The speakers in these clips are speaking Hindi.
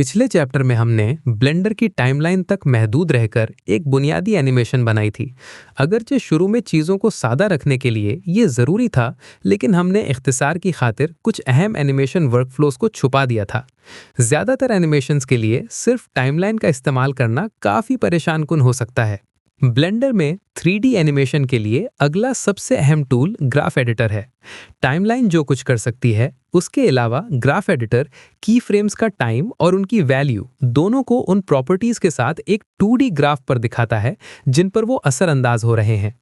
पिछले चैप्टर में हमने ब्लेंडर की टाइमलाइन तक महदूद रहकर एक बुनियादी एनिमेशन बनाई थी। अगरचे शुरू में चीज़ों को सादा रखने के लिए ये ज़रूरी था, लेकिन हमने इख्तिसार की खातिर कुछ अहम एनिमेशन वर्कफ्लोज को छुपा दिया था। ज़्यादातर एनिमेशंस के लिए सिर्फ टाइमलाइन का इस्तेमाल करना काफ़ी परेशान कुन हो सकता है। ब्लेंडर में 3D एनिमेशन के लिए अगला सबसे अहम टूल ग्राफ एडिटर है। टाइमलाइन जो कुछ कर सकती है, उसके अलावा ग्राफ एडिटर की फ्रेम्स का टाइम और उनकी वैल्यू दोनों को उन प्रॉपर्टीज के साथ एक 2D ग्राफ पर दिखाता है जिन पर वो असरअंदाज हो रहे हैं।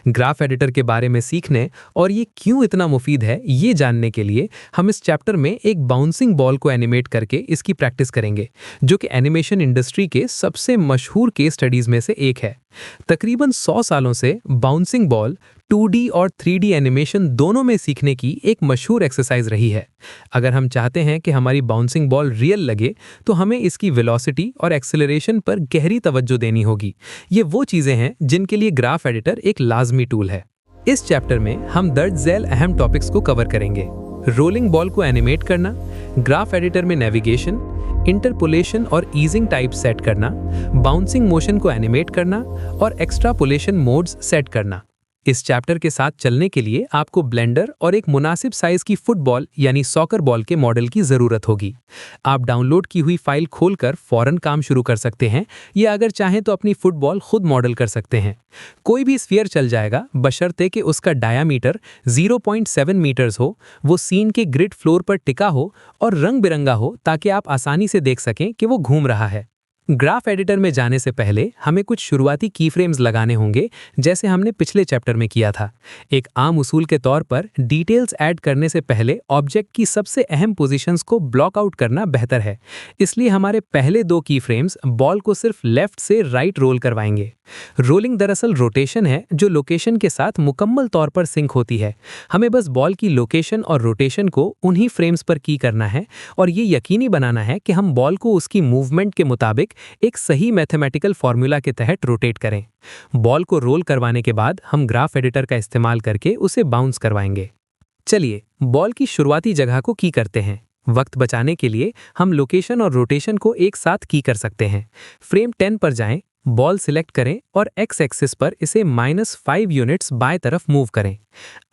ग्राफ एडिटर के बारे में सीखने और ये क्यों इतना मुफीद है ये जानने के लिए हम इस चैप्टर में एक बाउंसिंग बॉल को एनिमेट करके इसकी प्रैक्टिस करेंगे, जो कि एनिमेशन इंडस्ट्री के सबसे मशहूर केस स्टडीज में से एक है। तकरीबन 100 सालों से बाउंसिंग बॉल 2D और 3D एनिमेशन दोनों में सीखने की एक मशहूर एक्सरसाइज रही है। अगर हम चाहते हैं कि हमारी बाउंसिंग बॉल रियल लगे, तो हमें इसकी वेलोसिटी और एक्सेलरेशन पर गहरी तवज्जो देनी होगी। ये वो चीज़ें हैं जिनके लिए ग्राफ एडिटर एक लाजमी टूल है। इस चैप्टर में हम दर्ज झैल अहम टॉपिक्स को कवर करेंगे। रोलिंग बॉल को एनिमेट करना, ग्राफ एडिटर में नेविगेशन, इंटरपोलेशन और ईजिंग टाइप सेट करना, बाउंसिंग मोशन को एनिमेट करना और एक्स्ट्रापोलेशन मोड्स सेट करना। इस चैप्टर के साथ चलने के लिए आपको ब्लेंडर और एक मुनासिब साइज की फुटबॉल यानी सॉकर बॉल के मॉडल की ज़रूरत होगी। आप डाउनलोड की हुई फाइल खोलकर फ़ौरन काम शुरू कर सकते हैं, या अगर चाहें तो अपनी फुटबॉल खुद मॉडल कर सकते हैं। कोई भी स्फीयर चल जाएगा, बशर्ते कि उसका डायामीटर 0.7 मीटर्स हो, वो सीन के ग्रिड फ्लोर पर टिका हो और रंग बिरंगा हो, ताकि आप आसानी से देख सकें कि वो घूम रहा है। ग्राफ एडिटर में जाने से पहले हमें कुछ शुरुआती की फ्रेम्स लगाने होंगे, जैसे हमने पिछले चैप्टर में किया था। एक आम उसूल के तौर पर डिटेल्स ऐड करने से पहले ऑब्जेक्ट की सबसे अहम पोजीशंस को ब्लॉक आउट करना बेहतर है। इसलिए हमारे पहले दो की फ्रेम्स बॉल को सिर्फ लेफ्ट से राइट रोल करवाएंगे। रोलिंग दरअसल रोटेशन है जो लोकेशन के साथ मुकम्मल तौर पर सिंक होती है। हमें बस बॉल की लोकेशन और रोटेशन को उन्हीं फ्रेम्स पर की करना है और ये यकीनी बनाना है कि हम बॉल को उसकी मूवमेंट के मुताबिक एक सही मैथमेटिकल फॉर्मूला के तहत रोटेट करें। बॉल को रोल करवाने के बाद हम ग्राफ एडिटर का इस्तेमाल करके उसे बाउंस करवाएंगे। चलिए बॉल की शुरुआती जगह को की करते हैं। वक्त बचाने के लिए हम लोकेशन और रोटेशन को एक साथ की कर सकते हैं। फ्रेम 10 पर जाएं, बॉल सिलेक्ट करें और एक्स एक्सिस पर इसे -5 यूनिट्स बाएं तरफ मूव करें।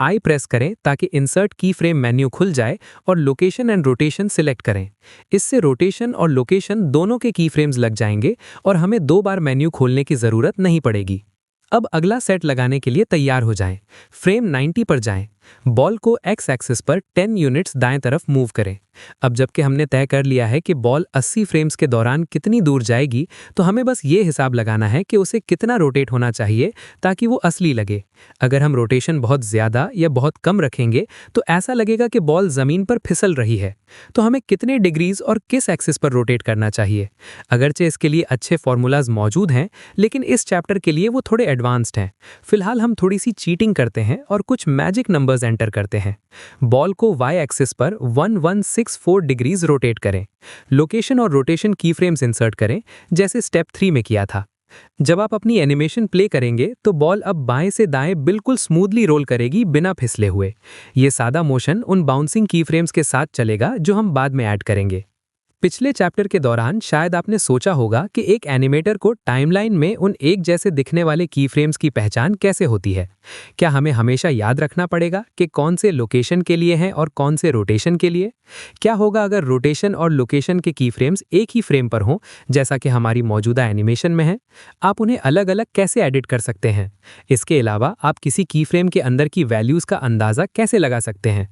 आई प्रेस करें ताकि इंसर्ट की फ्रेम मेन्यू खुल जाए और लोकेशन एंड रोटेशन सिलेक्ट करें। इससे रोटेशन और लोकेशन दोनों के की फ्रेम्स लग जाएंगे और हमें 2 बार मेन्यू खोलने की ज़रूरत नहीं पड़ेगी। अब अगला सेट लगाने के लिए तैयार हो जाएं। फ्रेम 90 पर जाएं, बॉल को एक्स एक्सिस पर 10 यूनिट्स दाएं तरफ मूव करें। अब जबकि हमने तय कर लिया है कि बॉल 80 फ्रेम्स के दौरान कितनी दूर जाएगी, तो हमें बस ये हिसाब लगाना है कि उसे कितना रोटेट होना चाहिए ताकि वो असली लगे। अगर हम रोटेशन बहुत ज़्यादा या बहुत कम रखेंगे तो ऐसा लगेगा कि बॉल ज़मीन पर फिसल रही है। तो हमें कितने डिग्रीज और किस एक्सिस पर रोटेट करना चाहिए? अगरचे इसके लिए अच्छे फॉर्मूलाज मौजूद हैं, लेकिन इस चैप्टर के लिए वो थोड़े एडवांस्ड हैं। फिलहाल हम थोड़ी सी चीटिंग करते हैं और कुछ मैजिक नंबर्स एंटर करते हैं। बॉल को वाई एक्सिस पर 1164 डिग्रीज रोटेट करें। लोकेशन और रोटेशन की फ्रेम्स इंसर्ट करें, जैसे स्टेप 3 में किया था। जब आप अपनी एनिमेशन प्ले करेंगे तो बॉल अब बाएं से दाएं बिल्कुल स्मूथली रोल करेगी बिना फिसले हुए। ये सादा मोशन उन बाउंसिंग की फ्रेम्स के साथ चलेगा जो हम बाद में ऐड करेंगे। पिछले चैप्टर के दौरान शायद आपने सोचा होगा कि एक एनिमेटर को टाइमलाइन में उन एक जैसे दिखने वाले की फ्रेम्स की पहचान कैसे होती है। क्या हमें हमेशा याद रखना पड़ेगा कि कौन से लोकेशन के लिए हैं और कौन से रोटेशन के लिए? क्या होगा अगर रोटेशन और लोकेशन के की फ्रेम्स एक ही फ्रेम पर हों, जैसा कि हमारी मौजूदा एनिमेशन में है? आप उन्हें अलग अलग कैसे एडिट कर सकते हैं? इसके अलावा आप किसी की फ्रेम के अंदर की वैल्यूज़ का अंदाज़ा कैसे लगा सकते हैं?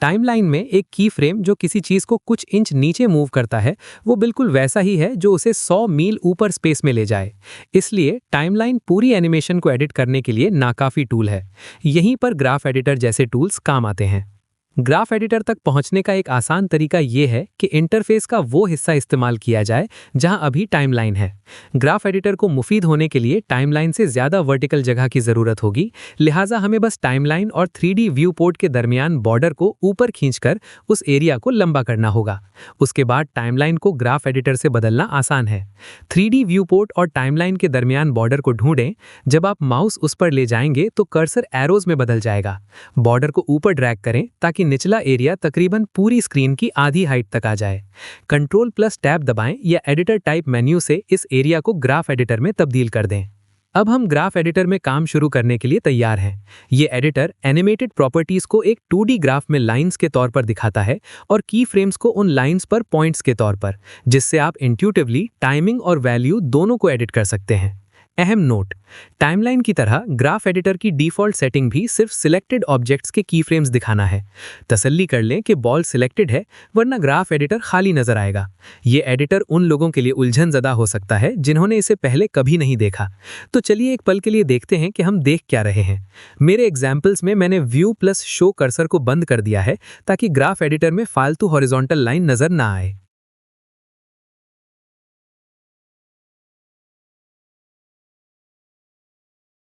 टाइमलाइन में एक की फ्रेम जो किसी चीज़ को कुछ इंच नीचे मूव करता है, वो बिल्कुल वैसा ही है जो उसे 100 मील ऊपर स्पेस में ले जाए। इसलिए टाइमलाइन पूरी एनिमेशन को एडिट करने के लिए नाकाफी टूल है। यहीं पर ग्राफ एडिटर जैसे टूल्स काम आते हैं। ग्राफ एडिटर तक पहुंचने का एक आसान तरीका यह है कि इंटरफेस का वो हिस्सा इस्तेमाल किया जाए जहां अभी टाइमलाइन है। ग्राफ एडिटर को मुफीद होने के लिए टाइमलाइन से ज़्यादा वर्टिकल जगह की ज़रूरत होगी, लिहाजा हमें बस टाइमलाइन और 3D व्यू पोर्ट के दरमियान बॉर्डर को ऊपर खींचकर उस एरिया को लंबा करना होगा। उसके बाद टाइमलाइन को ग्राफ एडिटर से बदलना आसान है। 3D व्यू पोर्ट और टाइमलाइन के दरमियान बॉर्डर को ढूंढें। जब आप माउस उस पर ले जाएंगे तो कर्सर एरोज में बदल जाएगा। बॉर्डर को ऊपर ड्रैग करें ताकि ताकि निचला एरिया तकरीबन पूरी स्क्रीन की आधी हाइट तक आ जाए। कंट्रोल प्लस टैब दबाएं या एडिटर टाइप मेन्यू से इस एरिया को ग्राफ एडिटर में तब्दील कर दें। अब हम ग्राफ एडिटर में काम शुरू करने के लिए तैयार हैं। ये एडिटर एनिमेटेड प्रॉपर्टीज को एक 2D ग्राफ में लाइंस के तौर पर दिखाता है और की फ्रेम्स को उन लाइंस पर पॉइंट्स के तौर पर, जिससे आप इंट्यूटिवली टाइमिंग और वैल्यू दोनों को एडिट कर सकते हैं। अहम नोट, टाइमलाइन की तरह ग्राफ एडिटर की डिफ़ॉल्ट सेटिंग भी सिर्फ सिलेक्टेड ऑब्जेक्ट्स के की फ्रेम्स दिखाना है। तसल्ली कर लें कि बॉल सिलेक्टेड है, वरना ग्राफ एडिटर खाली नजर आएगा। ये एडिटर उन लोगों के लिए उलझनज़दा हो सकता है जिन्होंने इसे पहले कभी नहीं देखा। तो चलिए एक पल के लिए देखते हैं कि हम देख क्या रहे हैं। मेरे एग्जाम्पल्स में मैंने व्यू प्लस शो कर्सर को बंद कर दिया है ताकि ग्राफ एडिटर में फालतू हॉरिजॉन्टल लाइन नजर ना आए।